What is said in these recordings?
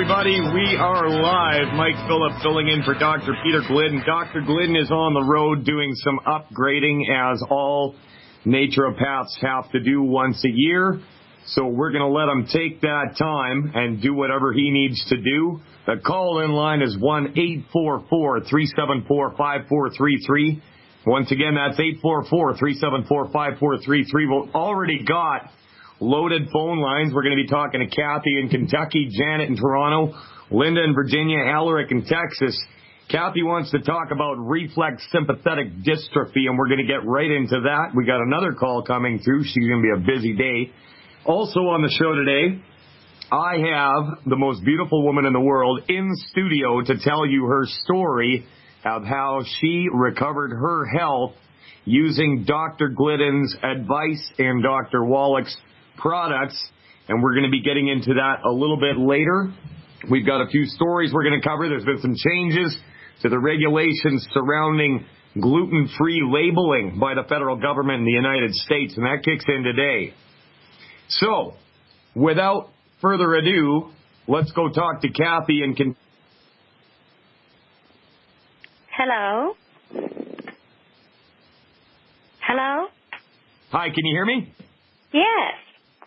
everybody. We are live. Mike Phillip filling in for Dr. Peter Glidden. Dr. Glidden is on the road doing some upgrading, as all naturopaths have to do once a year. So we're going to let him take that time and do whatever he needs to do. The call-in line is 1-844-374-5433. Once again, that's 844-374-5433. We've already got loaded phone lines. We're going to be talking to Kathy in Kentucky, Janet in Toronto, Linda in Virginia, Alaric in Texas. Kathy wants to talk about reflex sympathetic dystrophy, and we're going to get right into that. We got another call coming through. She's going to be a busy day. Also on the show today, I have the most beautiful woman in the world in studio to tell you her story of how she recovered her health using Dr. Glidden's advice and Dr. Wallach's products, and we're going to be getting into that a little bit later. We've got a few stories we're going to cover. There's been some changes to the regulations surrounding gluten-free labeling by the federal government in the United States, and that kicks in today. So, without further ado, let's go talk to Kathy and Hello? Hello? Hi, can you hear me? Yes.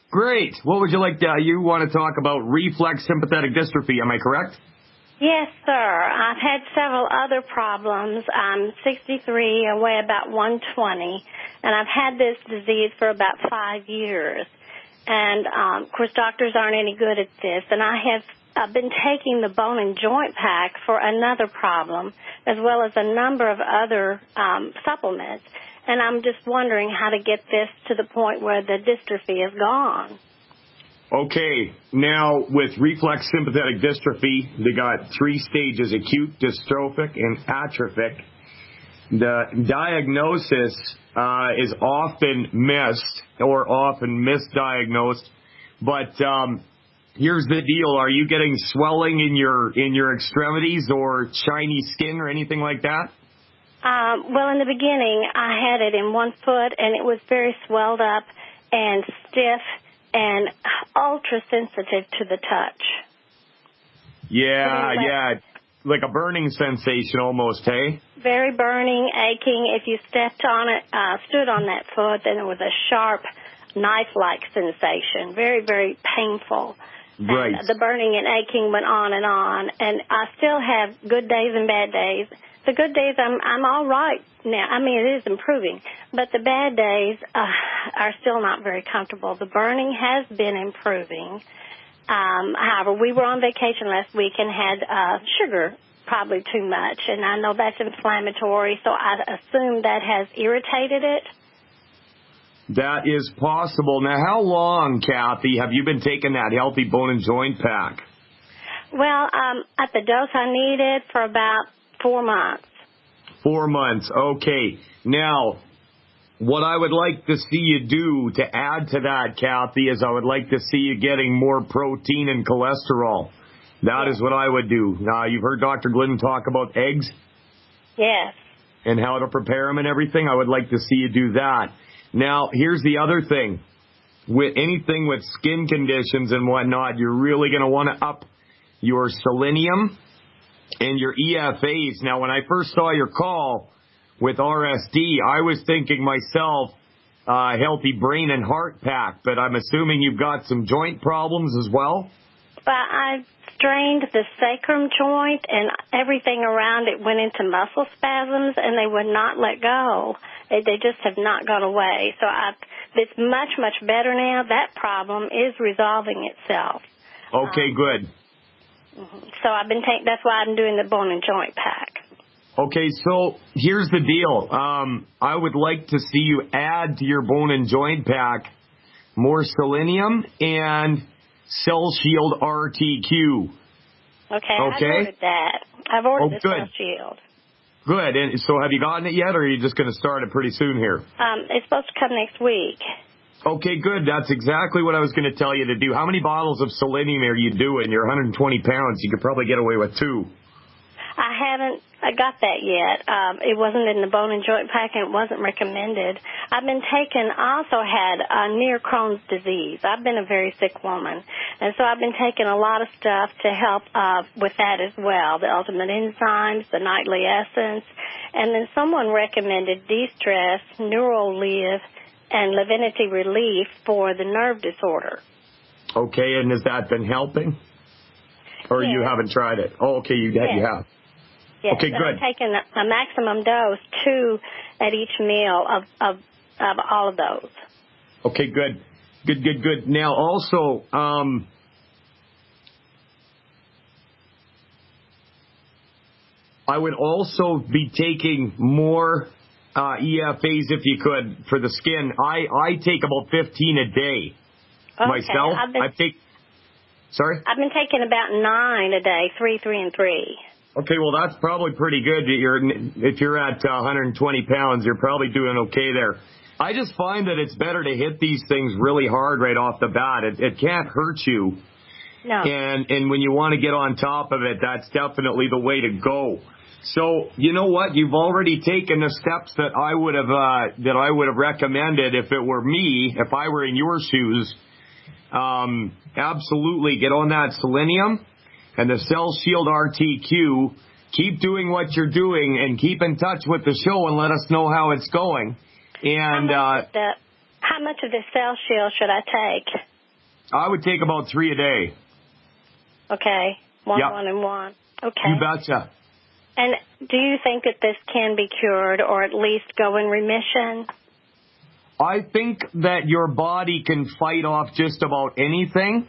Great. What would you like to, you want to talk about reflex sympathetic dystrophy, am I correct? Yes, sir. I've had several other problems. I'm 63, I weigh about 120, and I've had this disease for about 5 years. And, of course, doctors aren't any good at this, and I've been taking the bone and joint pack for another problem, as well as a number of other supplements. And I'm just wondering how to get this to the point where the dystrophy is gone. Okay. Now, with reflex sympathetic dystrophy, they got 3 stages: acute, dystrophic, and atrophic. The diagnosis is often missed or often misdiagnosed, but here's the deal. Are you getting swelling in your extremities or shiny skin or anything like that? Well, in the beginning, I had it in one foot, and it was very swelled up and stiff and ultra-sensitive to the touch. Yeah, like a burning sensation almost, hey? Very burning, aching. If you stepped on it, stood on that foot, then it was a sharp, knife-like sensation. Very, very painful. Right. And the burning and aching went on, and I still have good days and bad days. The good days, I'm all right now. I mean, it is improving. But the bad days are still not very comfortable. The burning has been improving. However, we were on vacation last week and had sugar, probably too much. And I know that's inflammatory, so I assume that has irritated it. That is possible. Now, how long, Kathy, have you been taking that healthy bone and joint pack? Well, at the dose I needed for about 4 months. 4 months, okay. Now, what I would like to see you do to add to that, Kathy, is I would like to see you getting more protein and cholesterol. That is what I would do. Now, you've heard Dr. Glidden talk about eggs? Yes. And how to prepare them and everything. I would like to see you do that. Now, here's the other thing. With anything with skin conditions and whatnot, you're really going to want to up your selenium and your EFAs. Now, when I first saw your call with RSD, I was thinking myself, healthy brain and heart pack, but I'm assuming you've got some joint problems as well? But I strained the sacrum joint, and everything around it went into muscle spasms, and they would not let go. They just have not gone away. So it's much, much better now. That problem is resolving itself. Okay, good. So I've been that's why I'm doing the bone and joint pack. Okay, so here's the deal. I would like to see you add to your bone and joint pack more selenium and Cell Shield RTQ. Okay? I've ordered that. I've ordered the Cell Shield. Good. And so have you gotten it yet, or are you just going to start it pretty soon here? It's supposed to come next week. Okay, good. That's exactly what I was going to tell you to do. How many bottles of selenium are you doing? You're 120 pounds. You could probably get away with 2. I haven't got that yet. It wasn't in the bone and joint pack, and it wasn't recommended. I've been taking, also had near Crohn's disease. I've been a very sick woman, and so I've been taking a lot of stuff to help with that as well, the Ultimate Enzymes, the Nightly Essence, and then someone recommended De-Stress, Neurolive, and Livinity Relief for the nerve disorder. Okay, and has that been helping? Or yes. You haven't tried it? Oh, okay, you have. Yes, okay, good. I'm taking a maximum dose, 2 at each meal of all of those. Okay, good. Good. Now, also, I would also be taking more EFAs if you could for the skin. I take about 15 a day myself. Sorry? I've been taking about 9 a day, 3, 3, and 3. Okay, well, that's probably pretty good. If you're at 120 pounds, you're probably doing okay there. I just find that it's better to hit these things really hard right off the bat. It can't hurt you. No. And when you want to get on top of it, that's definitely the way to go. So, you know what? You've already taken the steps that I would have recommended if it were me, if I were in your shoes. Absolutely get on that selenium and the Cell Shield RTQ. Keep doing what you're doing and keep in touch with the show and let us know how it's going. And how much of the Cell Shield should I take? I would take about 3 a day. Okay. One, yep. 1, and 1. Okay. You betcha. And do you think that this can be cured or at least go in remission? I think that your body can fight off just about anything.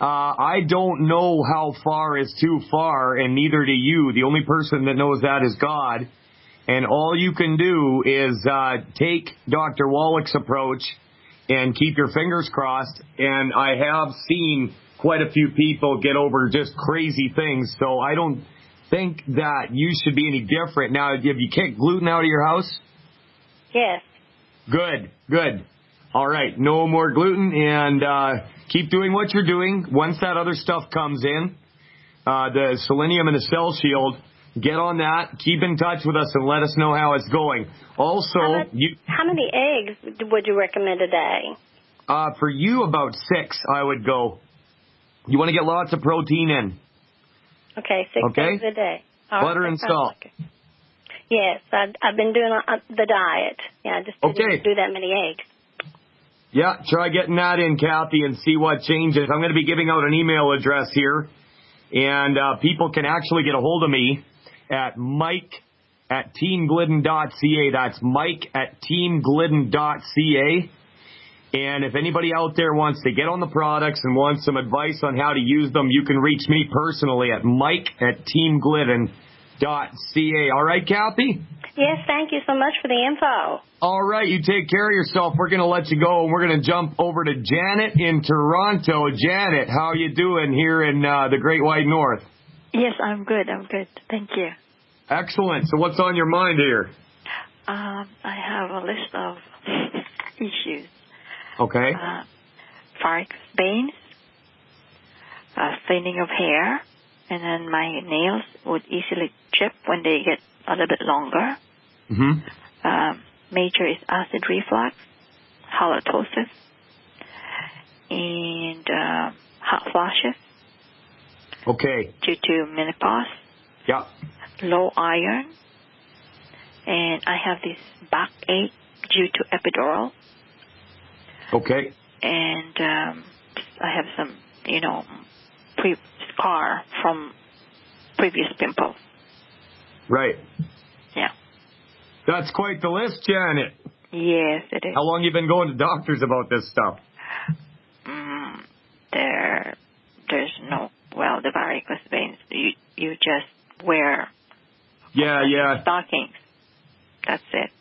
I don't know how far is too far, and neither do you. The only person that knows that is God. And all you can do is take Dr. Wallach's approach and keep your fingers crossed. And I have seen quite a few people get over just crazy things, so I don't think that you should be any different. Now, have you kicked gluten out of your house? Yes. Good. All right, no more gluten, and keep doing what you're doing. Once that other stuff comes in, the selenium and the Cell Shield, get on that. Keep in touch with us and let us know how it's going. Also, how many eggs would you recommend a day? For you, about 6, I would go. You want to get lots of protein in. Okay, 6 eggs a day. Butter and salt. Yes, I've been doing the diet. Yeah, I just didn't do that many eggs. Yeah, try getting that in, Kathy, and see what changes. I'm going to be giving out an email address here, and people can actually get a hold of me at mike@teamglidden.ca. That's mike@teamglidden.ca. And if anybody out there wants to get on the products and wants some advice on how to use them, you can reach me personally at mike@teamglidden.ca. All right, Kathy? Yes, thank you so much for the info. All right, you take care of yourself. We're going to let you go, and we're going to jump over to Janet in Toronto. Janet, how are you doing here in the Great White North? Yes, I'm good. Thank you. Excellent. So what's on your mind here? I have a list of issues. Okay. Varicose veins, thinning of hair, and then my nails would easily chip when they get a little bit longer. Mm-hmm. Major is acid reflux, halitosis, and hot flashes. Okay. Due to menopause. Yeah. Low iron, and I have this backache due to epidural. Okay. And I have some, scar from previous pimples. Right. Yeah. That's quite the list, Janet. Yes, it is. How long you been going to doctors about this stuff? There's no, the varicose veins, you just wear stockings. That's it.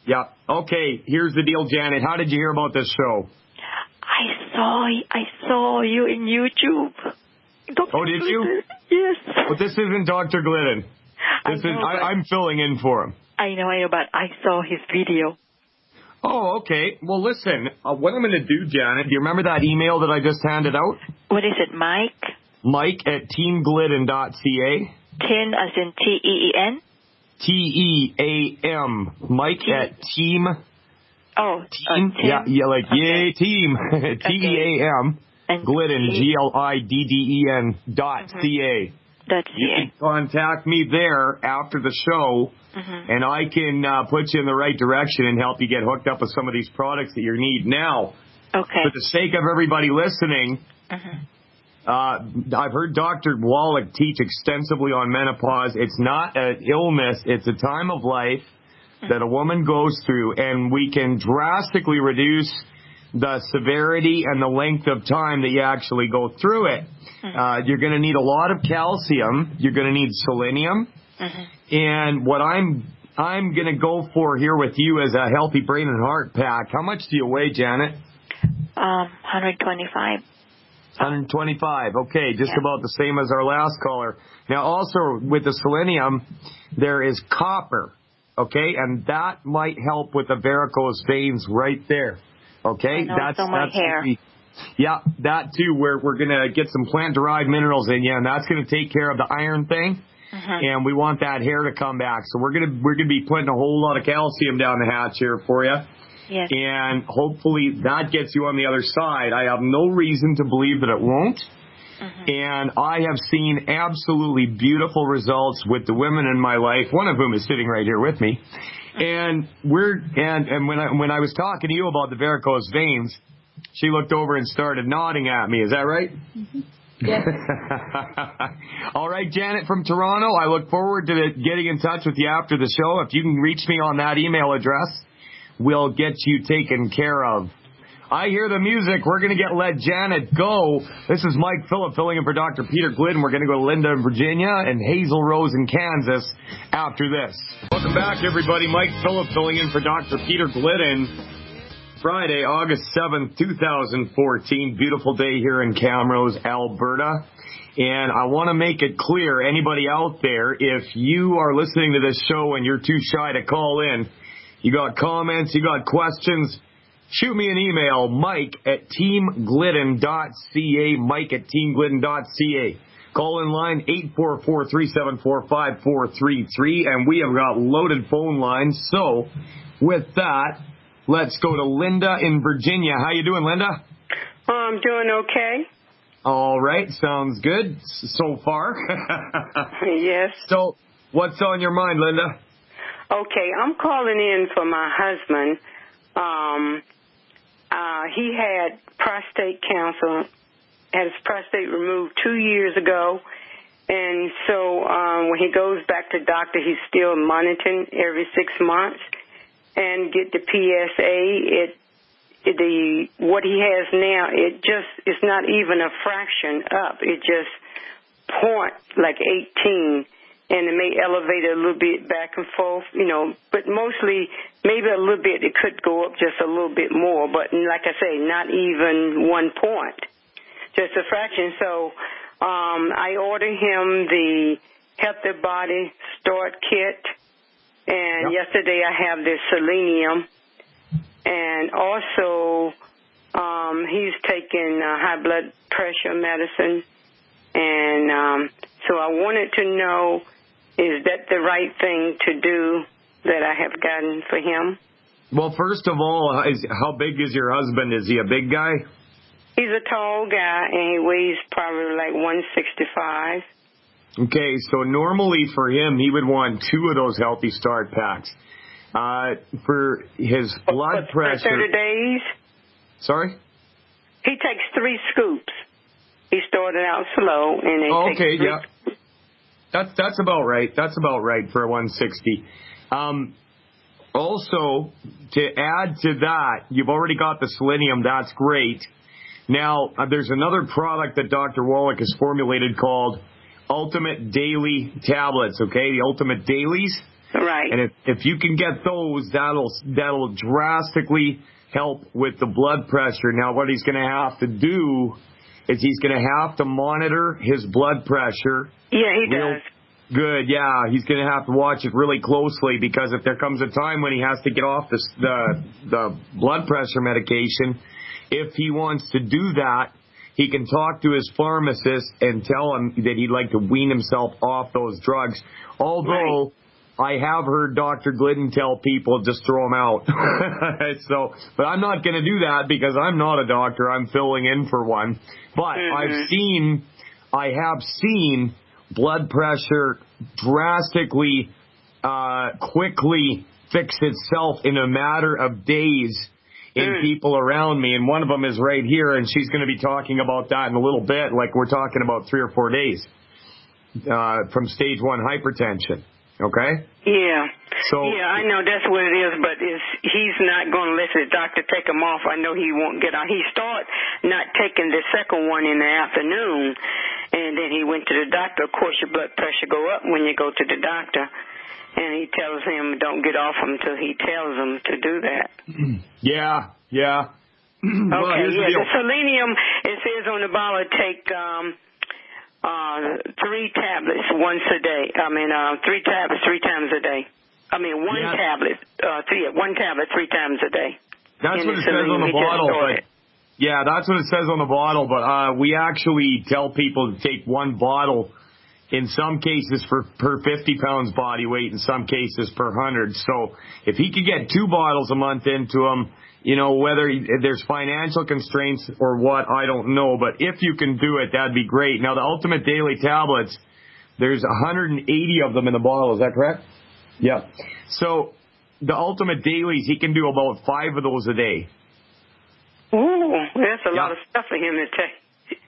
Yeah. Okay, here's the deal, Janet. How did you hear about this show? I saw you in YouTube. Oh, did you? Yes. But this isn't Dr. Glidden. I'm filling in for him. I know, but I saw his video. Oh, okay. Well, listen, what I'm going to do, Janet, do you remember that email that I just handed out? What is it, Mike? Mike@teamglidden.ca. Tin as in T-E-E-N? T-E-A-M. Mike at Team. Oh, Team? Yeah, like, okay. yay, Team. T-E-A-M. And Glidden, Glidden .ca. That's You can contact me there after the show, and I can put you in the right direction and help you get hooked up with some of these products that you need. Now, okay. for the sake of everybody listening, I've heard Dr. Wallach teach extensively on menopause. It's not an illness. It's a time of life that a woman goes through, and we can drastically reduce the severity and the length of time that you actually go through it. You're going to need a lot of calcium. You're going to need selenium. And what I'm going to go for here with you is a healthy brain and heart pack. How much do you weigh, Janet? 125. 125. Okay, just about the same as our last caller. Now, also with the selenium, there is copper. Okay, and that might help with the varicose veins right there. Okay, that's on my hair. Yeah, that too. We're gonna get some plant-derived minerals in you, and that's gonna take care of the iron thing. And we want that hair to come back. So we're gonna be putting a whole lot of calcium down the hatch here for you. Yes. And hopefully that gets you on the other side. I have no reason to believe that it won't. And I have seen absolutely beautiful results with the women in my life, one of whom is sitting right here with me. And when I was talking to you about the varicose veins, she looked over and started nodding at me. Is that right? Yes. All right, Janet from Toronto, I look forward to getting in touch with you after the show. If you can reach me on that email address, we'll get you taken care of. I hear the music. We're going to let Janet go. This is Mike Phillip filling in for Dr. Peter Glidden. We're going to go to Linda in Virginia and Hazel Rose in Kansas after this. Welcome back, everybody. Mike Phillip filling in for Dr. Peter Glidden. Friday, August 7th, 2014. Beautiful day here in Camrose, Alberta. And I want to make it clear, anybody out there, if you are listening to this show and you're too shy to call in, you got comments, you got questions, shoot me an email, Mike at teamglidden.ca, Mike at teamglidden.ca. Call in line 844-374-5433, and we have got loaded phone lines. So, with that, let's go to Linda in Virginia. How you doing, Linda? I'm doing okay. All right, sounds good so far. Yes. So, what's on your mind, Linda? Okay, I'm calling in for my husband. He had prostate cancer, had his prostate removed 2 years ago, and so when he goes back to doctor, he's still monitoring every 6 months and get the PSA. What he has now, it's not even a fraction up. It just point like 18. And it may elevate a little bit back and forth, but mostly maybe a little bit. It could go up just a little bit more, but like I say, not even 1 point, just a fraction. So I ordered him the Healthy Body Start Kit, and yesterday I have this selenium, and also he's taking high blood pressure medicine, and so I wanted to know, is that the right thing to do that I have gotten for him? Well, first of all, how big is your husband? Is he a big guy? He's a tall guy, and he weighs probably like 165. Okay, so normally for him, he would want 2 of those Healthy Start packs. For his blood pressure... For 30 days? Sorry? He takes 3 scoops. He started out slow, and they take 3 scoops. That's about right. That's about right for a 160. Also, to add to that, you've already got the selenium. That's great. Now, there's another product that Dr. Wallach has formulated called Ultimate Daily Tablets, okay? The Ultimate Dailies. Right. And if you can get those, that'll drastically help with the blood pressure. Now, what he's going to have to do is he's going to have to monitor his blood pressure. Yeah, he does. Good, yeah. He's going to have to watch it really closely, because if there comes a time when he has to get off the blood pressure medication, if he wants to do that, he can talk to his pharmacist and tell him that he'd like to wean himself off those drugs. Although I have heard Dr. Glidden tell people just throw them out. But I'm not going to do that because I'm not a doctor. I'm filling in for one. But I have seen blood pressure drastically, quickly fix itself in a matter of days in people around me. And one of them is right here, and she's going to be talking about that in a little bit, like we're talking about 3 or 4 days from stage 1 hypertension. Okay? Yeah. So, yeah, I know that's what it is, but he's not going to let the doctor take him off. I know he won't get on. He started not taking the second one in the afternoon, and then he went to the doctor. Of course, your blood pressure go up when you go to the doctor, and he tells him don't get off until he tells him to do that. Yeah. Well, okay, the selenium, it says on the bottle, take 3 tablets once a day. 3 tablets 3 times a day. One tablet, 3 times a day. That's what it says on the bottle. That's what it says on the bottle. But we actually tell people to take 1 bottle, in some cases per 50 pounds body weight, in some cases per 100. So if he could get 2 bottles a month into him, whether there's financial constraints or what, I don't know. But if you can do it, that'd be great. Now, the Ultimate Daily tablets, there's 180 of them in the bottle. Is that correct? Yeah. So the Ultimate Dailies, he can do about 5 of those a day. Ooh, that's a lot of stuff for him to take.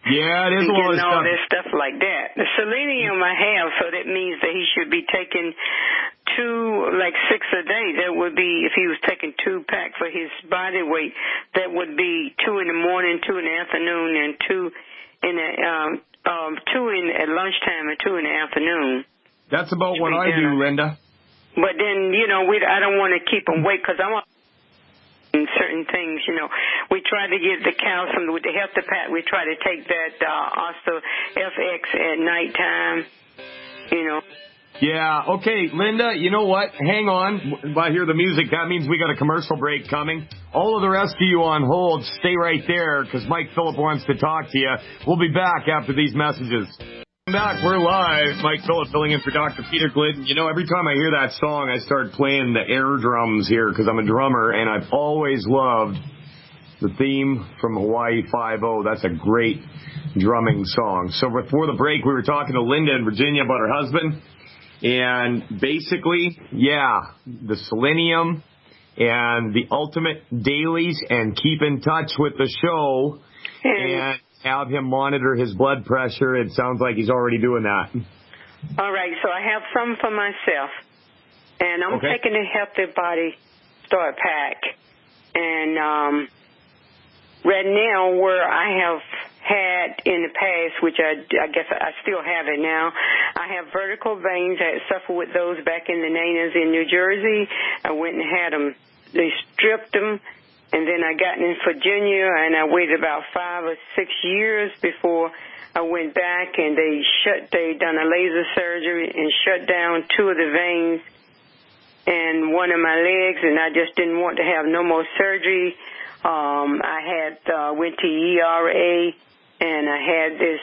Yeah, it is a lot of stuff. All this stuff like that. The selenium I have, so that means that he should be taking 6 a day. That would be, if he was taking 2 packs for his body weight, that would be 2 in the morning, 2 in the afternoon, and 2 at lunchtime and 2 in the afternoon. That's about what I do, Linda. But then, I don't want to keep him wait because I want certain things, We try to get the calcium with the Healthy Pack. We try to take that Osto FX at nighttime, Yeah, okay, Linda, you know what? Hang on. If I hear the music, that means we got a commercial break coming. All of the rest of you on hold, stay right there because Mike Phillip wants to talk to you. We'll be back after these messages. Back, we're live. Mike Phillip filling in for Dr. Peter Glidden. Every time I hear that song, I start playing the air drums here because I'm a drummer, and I've always loved the theme from Hawaii 5-0. That's a great drumming song. So before the break, we were talking to Linda in Virginia about her husband, and basically, the selenium and the Ultimate Dailies, and keep in touch with the show, and have him monitor his blood pressure. It sounds like he's already doing that. All right, so I have some for myself, and I'm taking the Healthy Body Start Pack, and right now where I have had in the past, which I guess I still have it now, I have vertical veins. I had suffered with those back in the 90s in New Jersey. I went and had them. They stripped them. And then I got in Virginia, and I waited about 5 or 6 years before I went back, and they done a laser surgery and shut down 2 of the veins and one of my legs, and I just didn't want to have no more surgery. I had went to ERA, and I had this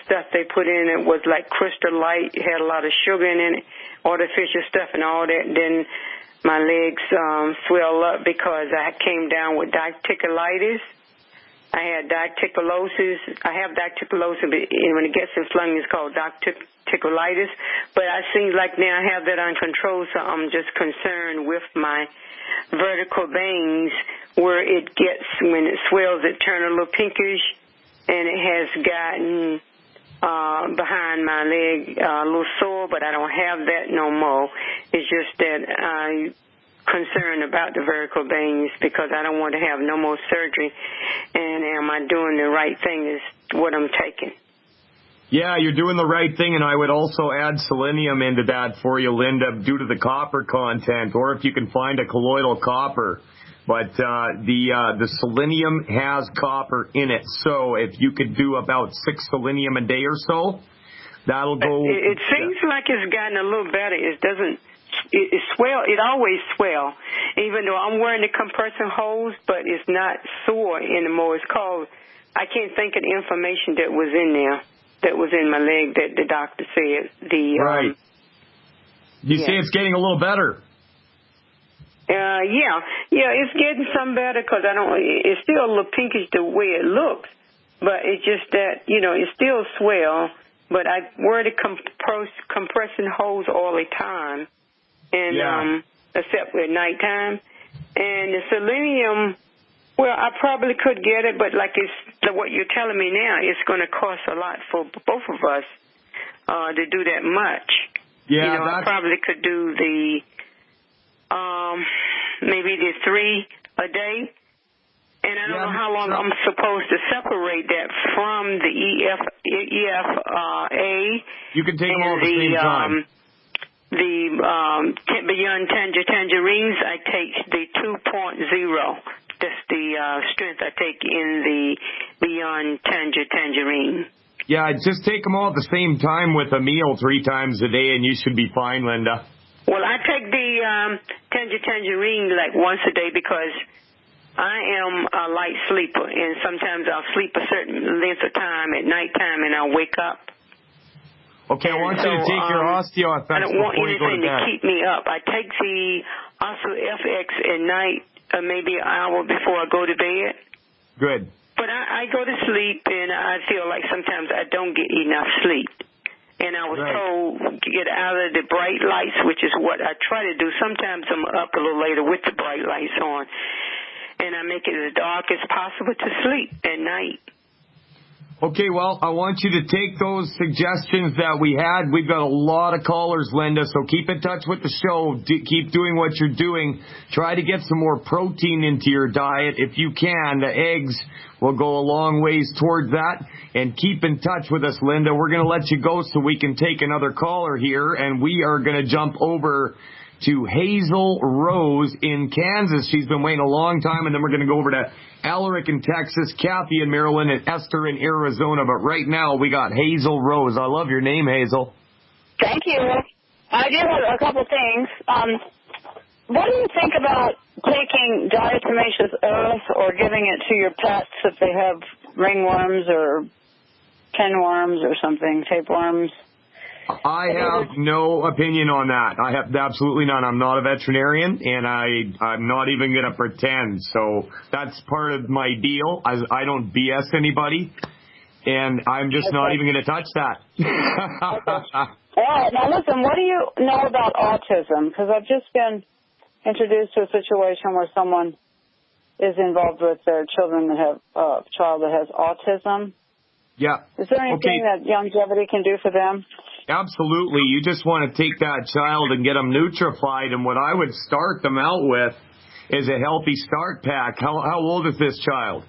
stuff they put in. It was like Crystal Light. It had a lot of sugar in it, artificial stuff and all that. Then my legs swelled up because I came down with diverticulitis. I had diverticulosis. I have diverticulosis, but when it gets inflamed, it's called diverticulitis. But it seems like now I have that under control, so I'm just concerned with my vertical veins where it gets, when it swells, it turns a little pinkish, and it has gotten behind my leg a little sore, but I don't have that no more. It's just that I'm concerned about the vertical veins because I don't want to have no more surgery. And am I doing the right thing is what I'm taking. Yeah, you're doing the right thing, and I would also add selenium into that for you, Linda, due to the copper content, or if you can find a colloidal copper. But the selenium has copper in it, so if you could do about 6 selenium a day or so, that'll go. It seems like it's gotten a little better. It doesn't. It swell. It always swell, even though I'm wearing the compression hose, but it's not sore anymore. It's called I can't think of the information that was in there, that was in my leg that the doctor said. Right. You say it's getting a little better. Yeah, it's getting some better because it's still a little pinkish the way it looks, but it's just that, it's still swell, but I wear the compression hose all the time, and except at nighttime. And the selenium, well, I probably could get it, but like what you're telling me now, it's going to cost a lot for both of us to do that much. Yeah, I probably could do maybe the 3 a day. And I don't know how long I'm supposed to separate that from the EFA. You can take them all at the same time. The Beyond Tangerines, I take the 2.0. That's the strength I take in the Beyond Tangerine. Yeah, just take them all at the same time with a meal 3 times a day, and you should be fine, Linda. Well, I take the Tangerine like once a day because I am a light sleeper, and sometimes I'll sleep a certain length of time at nighttime, and I'll wake up. Okay, I want you to take your osteo effects I don't want before you go to anything bed. to keep me up. I take the OsteoFX at night, maybe an hour before I go to bed. Good. But I go to sleep, and I feel like sometimes I don't get enough sleep. And I was told to get out of the bright lights, which is what I try to do. Sometimes I'm up a little later with the bright lights on, and I make it as dark as possible to sleep at night. Okay, well, I want you to take those suggestions that we had. We've got a lot of callers, Linda, so keep in touch with the show. Keep doing what you're doing. Try to get some more protein into your diet. If you can, the eggs will go a long ways towards that. And keep in touch with us, Linda. We're going to let you go so we can take another caller here, and we are going to jump over to Hazel Rose in Kansas. She's been waiting a long time, and then we're going to go over to Alaric in Texas, Kathy in Maryland, and Esther in Arizona. But right now, we got Hazel Rose. I love your name, Hazel. Thank you. I do have a couple things. What do you think about taking diatomaceous earth or giving it to your pets if they have ringworms or pinworms or something, tapeworms? I have no opinion on that. I have absolutely none. I'm not a veterinarian, and I'm not even going to pretend. So that's part of my deal. I don't BS anybody, and I'm just not even going to touch that. Okay. All right. Now, listen, what do you know about autism? Because I've just been introduced to a situation where someone is involved with their children that have a child that has autism. Yeah. Is there anything that longevity can do for them? Absolutely. You just want to take that child and get them nutrified, and what I would start them out with is a Healthy Start Pack. How old is this child?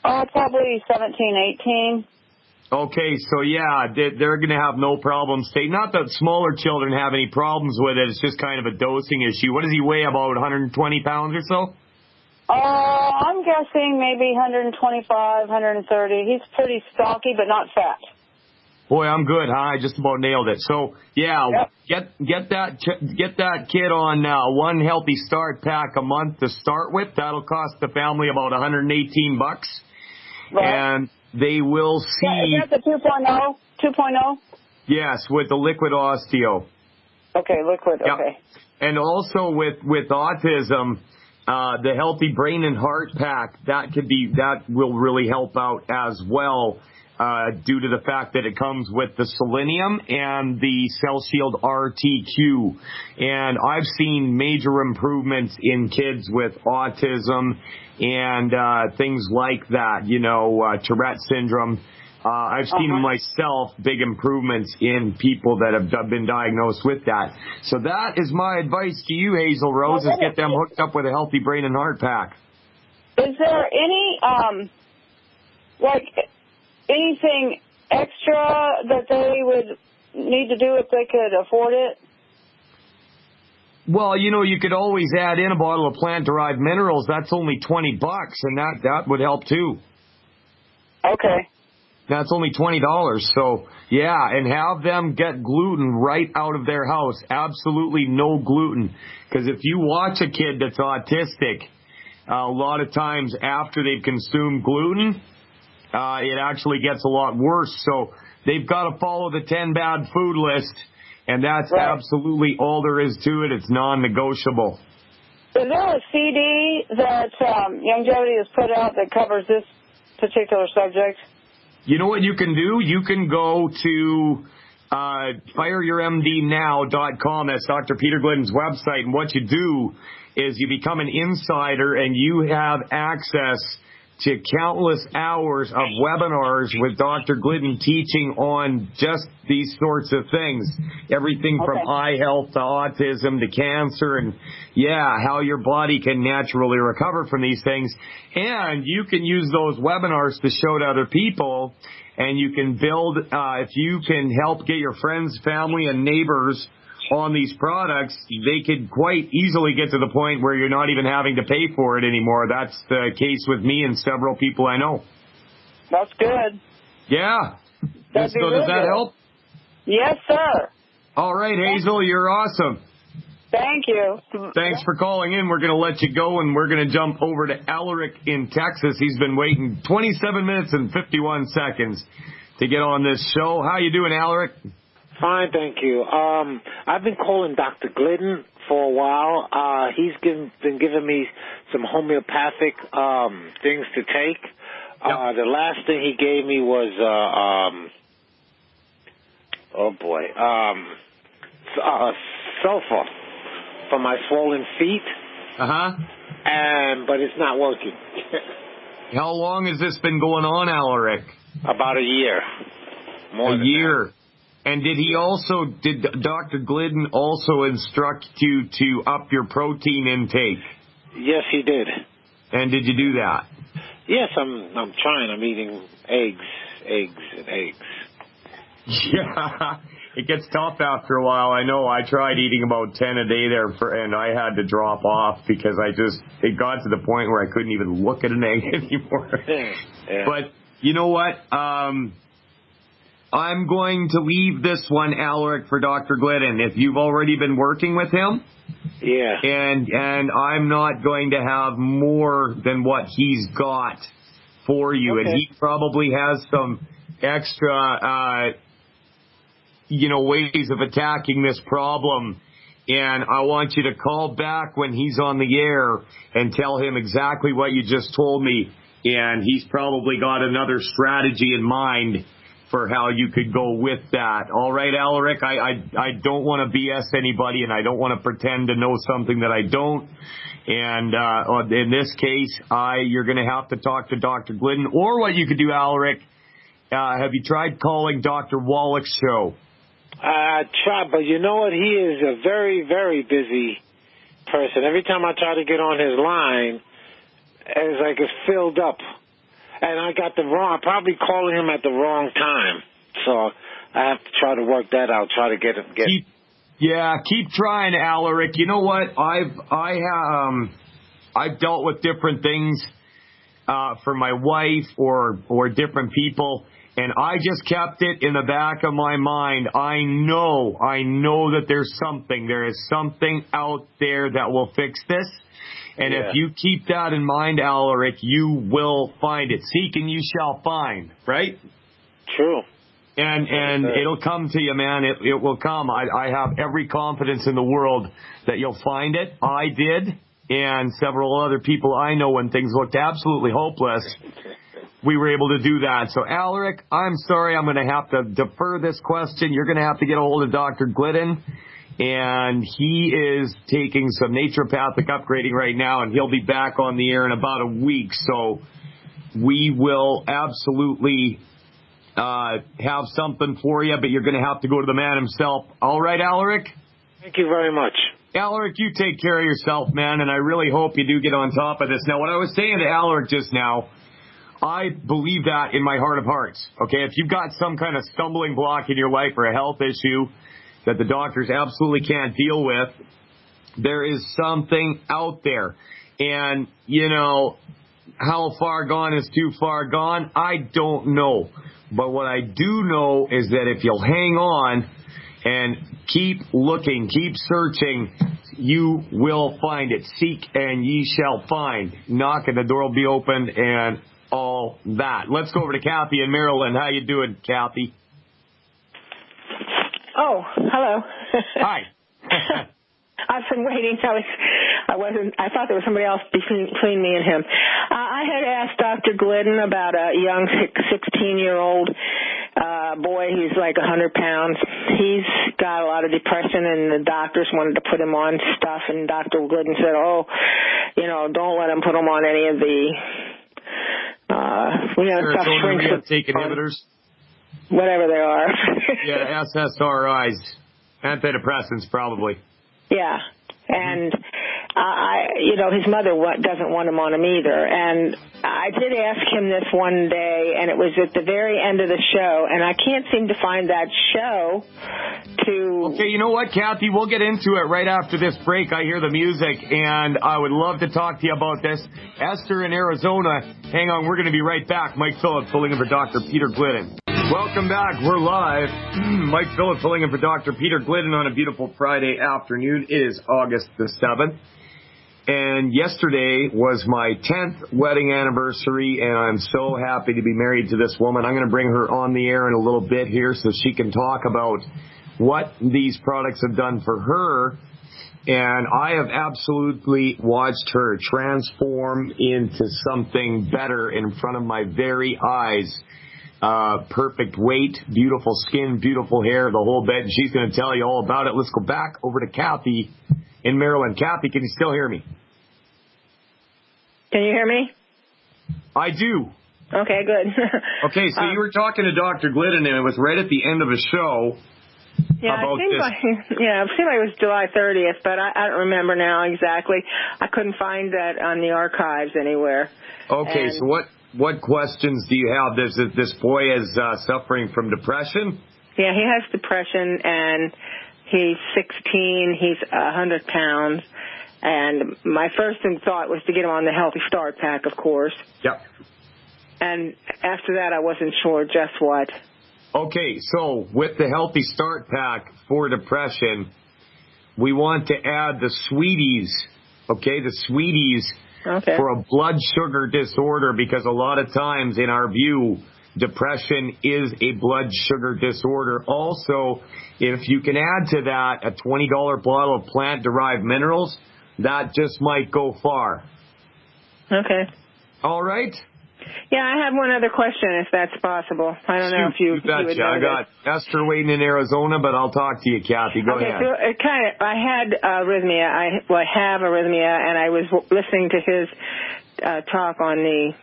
Probably 17, 18. Okay, so yeah, they're going to have no problems. Not that smaller children have any problems with it. It's just kind of a dosing issue. What does he weigh, about 120 pounds or so? I'm guessing maybe 125, 130. He's pretty stocky, but not fat. Boy, I'm good, huh? I just about nailed it. So, yeah, get that kid on one Healthy Start Pack a month to start with. That'll cost the family about $118. Right. And they will see. Is that the 2.0? 2.0? Yes, with the liquid osteo. Okay, liquid. Yep. Okay. And also with autism, the Healthy Brain and Heart Pack, that will really help out as well. Due to the fact that it comes with the selenium and the Cell Shield RTQ. And I've seen major improvements in kids with autism and things like that, Tourette syndrome. I've seen myself big improvements in people that have been diagnosed with that. So that is my advice to you, Hazel Rose, is get them hooked up with a Healthy Brain and Heart Pack. Is there any, anything extra that they would need to do if they could afford it? Well, you could always add in a bottle of plant-derived minerals. That's only $20, and that would help too. Okay. That's only $20. So, yeah, and have them get gluten right out of their house. Absolutely no gluten. Because if you watch a kid that's autistic, a lot of times after they've consumed gluten, it actually gets a lot worse. So they've got to follow the 10 bad food list, and that's absolutely all there is to it. It's non-negotiable. Is there a CD that Longevity has put out that covers this particular subject? You know what you can do? You can go to fireyourmdnow.com. That's Dr. Peter Glidden's website. And what you do is you become an insider, and you have access to countless hours of webinars with Dr. Glidden teaching on just these sorts of things. Everything from eye health to autism to cancer, and how your body can naturally recover from these things. And you can use those webinars to show to other people, and you can build, if you can help get your friends, family, and neighbors on these products, they could quite easily get to the point where you're not even having to pay for it anymore. That's the case with me and several people I know. That's good. Yeah. Does that help? Yes, sir. All right, Hazel, you're awesome. Thank you. Thanks for calling in. We're going to let you go, and we're going to jump over to Alaric in Texas. He's been waiting 27 minutes and 51 seconds to get on this show. How you doing, Alaric? Fine, thank you. I've been calling Dr. Glidden for a while. He's been giving me some homeopathic things to take. The last thing he gave me was, sulfur for my swollen feet. But it's not working. How long has this been going on, Alaric? About a year. More than year. That. And did Dr. Glidden also instruct you to up your protein intake? Yes, he did. And did you do that? Yes, I'm trying. I'm eating eggs. Yeah, it gets tough after a while. I know. I tried eating about 10 a day there, and I had to drop off because it got to the point where I couldn't even look at an egg anymore. Yeah. But you know what? I'm going to leave this one, Alaric, for Dr. Glidden. If you've already been working with him, and I'm not going to have more than what he's got for you, and he probably has some extra, ways of attacking this problem. And I want you to call back when he's on the air and tell him exactly what you just told me. And he's probably got another strategy in mind for how you could go with that. All right, Alaric, I don't want to BS anybody, and I don't want to pretend to know something that I don't. And in this case, you're going to have to talk to Dr. Glidden. Or what you could do, Alaric, have you tried calling Dr. Wallach's show? I tried, but you know what? He is a very, very busy person. Every time I try to get on his line, it's like it's filled up. And I'm probably calling him at the wrong time. So I have to try to work that out, try to get him. Keep trying, Alaric. You know what? I've dealt with different things for my wife or different people, and I just kept it in the back of my mind. I know that there is something out there that will fix this. And if you keep that in mind, Alaric, you will find it. Seek and you shall find, right? True. And it'll come to you, man. It will come. I have every confidence in the world that you'll find it. I did, and several other people I know when things looked absolutely hopeless, we were able to do that. So, Alaric, I'm sorry. I'm going to have to defer this question. You're going to have to get a hold of Dr. Glidden. And he is taking some naturopathic upgrading right now, and he'll be back on the air in about a week. So we will absolutely have something for you, but you're going to have to go to the man himself. All right, Alaric? Thank you very much. Alaric, you take care of yourself, man, and I really hope you do get on top of this. Now, what I was saying to Alaric just now, I believe that in my heart of hearts. Okay, if you've got some kind of stumbling block in your life or a health issue that the doctors absolutely can't deal with, there is something out there. And, how far gone is too far gone? I don't know. But what I do know is that if you'll hang on and keep looking, keep searching, you will find it. Seek and ye shall find. Knock and the door will be opened, and all that. Let's go over to Kathy in Maryland. How you doing, Kathy? Oh, hello. Hi. I've been waiting. I thought there was somebody else between me and him. I had asked Dr. Glidden about a young 16-year-old boy. He's like 100 pounds. He's got a lot of depression, and the doctors wanted to put him on stuff, and Dr. Glidden said, don't let him put him on any of the stuff shrinks inhibitors. Whatever they are. Yeah, SSRIs. Antidepressants, probably. Yeah. And, his mother doesn't want him on them either. And I did ask him this one day, and it was at the very end of the show, and I can't seem to find that show to... Okay, you know what, Kathy? We'll get into it right after this break. I hear the music, and I would love to talk to you about this. Esther in Arizona, hang on, we're going to be right back. Mike Phillips filling in for Dr. Peter Glidden. Welcome back. We're live. Mike Phillips filling in for Dr. Peter Glidden on a beautiful Friday afternoon. It is August the 7th. And yesterday was my 10th wedding anniversary, and I'm so happy to be married to this woman. I'm going to bring her on the air in a little bit here so she can talk about what these products have done for her. And I have absolutely watched her transform into something better in front of my very eyes. Perfect weight, beautiful skin, beautiful hair, the whole bit. And she's going to tell you all about it. Let's go back over to Kathy in Maryland. Kathy, can you still hear me? Can you hear me? I do. Okay, good. Okay, so you were talking to Dr. Glidden, and it was right at the end of a show about this. It seemed like it was July 30th, but I don't remember now exactly. I couldn't find that on the archives anywhere. Okay, so what questions do you have? This boy is suffering from depression? Yeah, he has depression, and he's 16. He's 100 pounds. And my first thought was to get him on the Healthy Start Pack, of course. Yep. And after that, I wasn't sure just what. Okay, so with the Healthy Start Pack for depression, we want to add the Sweeties, for a blood sugar disorder, because a lot of times in our view, depression is a blood sugar disorder. Also, if you can add to that a $20 bottle of plant-derived minerals, that just might go far. Okay. All right? Yeah, I have one other question, if that's possible. I don't know if you would know. I got Esther waiting in Arizona, but I'll talk to you, Kathy. Go ahead. So I had arrhythmia. I have arrhythmia, and I was listening to his talk on the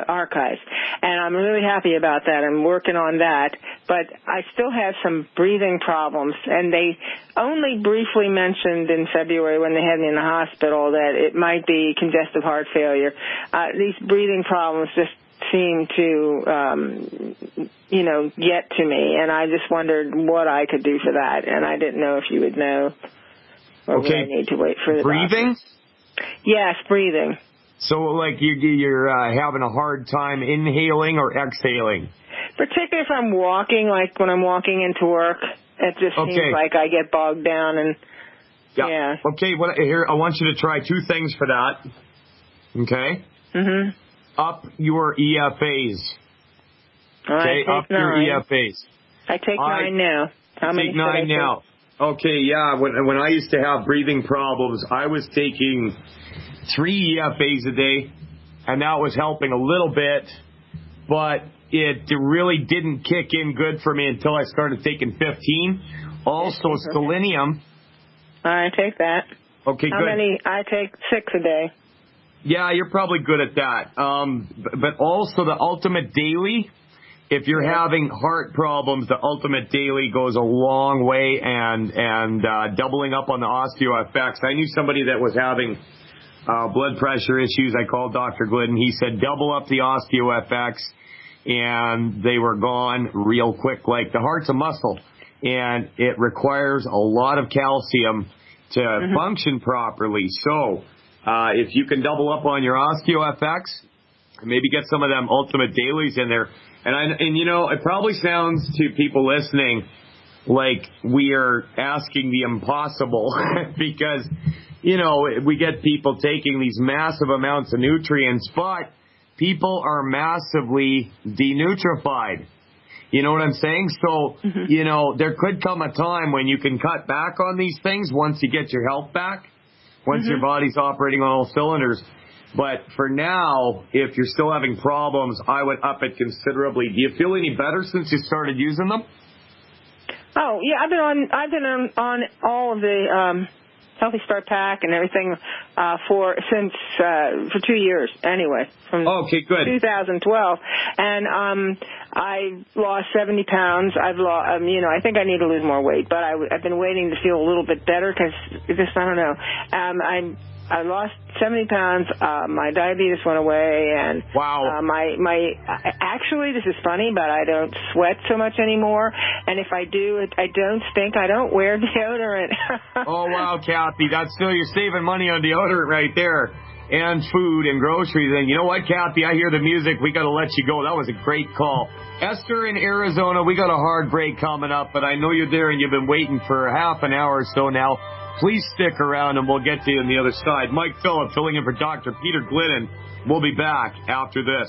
archives, and I'm really happy about that. I'm working on that, but I still have some breathing problems, and they only briefly mentioned in February when they had me in the hospital that it might be congestive heart failure. These breathing problems just seem to, get to me, and I just wondered what I could do for that, and I didn't know if you would know, or would I need to wait for the breathing? Doctor. Yes, breathing. So, like, you're having a hard time inhaling or exhaling? Particularly if I'm walking, like when I'm walking into work, it just seems like I get bogged down and, yeah. Okay, here, I want you to try two things for that. Okay? Mm-hmm. Up your EFAs. Okay, up 9. your EFAs. I take 9 now. How many take 9 now. Okay, yeah, when I used to have breathing problems, I was taking 3 EFAs a day, and that was helping a little bit, but it really didn't kick in good for me until I started taking 15. Also, selenium. I take that. Okay, How good. many? I take 6 a day. Yeah, you're probably good at that. But also the Ultimate Daily. If you're having heart problems, the Ultimate Daily goes a long way, and doubling up on the OsteoFX. I knew somebody that was having blood pressure issues. I called Dr. Glidden. He said double up the OsteoFX, and they were gone real quick. Like, the heart's a muscle, and it requires a lot of calcium to function properly. So if you can double up on your OsteoFX, maybe get some of them Ultimate Dailies in there. And it probably sounds to people listening like we are asking the impossible because, we get people taking these massive amounts of nutrients, but people are massively denutrified. You know what I'm saying? So, you know, there could come a time when you can cut back on these things once you get your health back, once your body's operating on all cylinders. But for now, if you're still having problems, I would up it considerably. Do you feel any better since you started using them? Oh, yeah, I've been on all of the Healthy Start Pack and everything for 2 years anyway, from okay, good. 2012, and I lost 70 pounds. I've lost, you know, I think I need to lose more weight, but I've been waiting to feel a little bit better because I don't know. I lost 70 pounds. My diabetes went away, and wow. Actually, this is funny, but I don't sweat so much anymore. And if I do, I don't stink. I don't wear deodorant. Oh wow, Kathy, that's still you're saving money on deodorant right there, and food and groceries. And you know what, Kathy? I hear the music. We got to let you go. That was a great call. Esther in Arizona, we got a hard break coming up, but I know you're there and you've been waiting for half an hour or so now. Please stick around and we'll get to you on the other side. Mike Phillip filling in for Dr. Peter Glidden. We'll be back after this.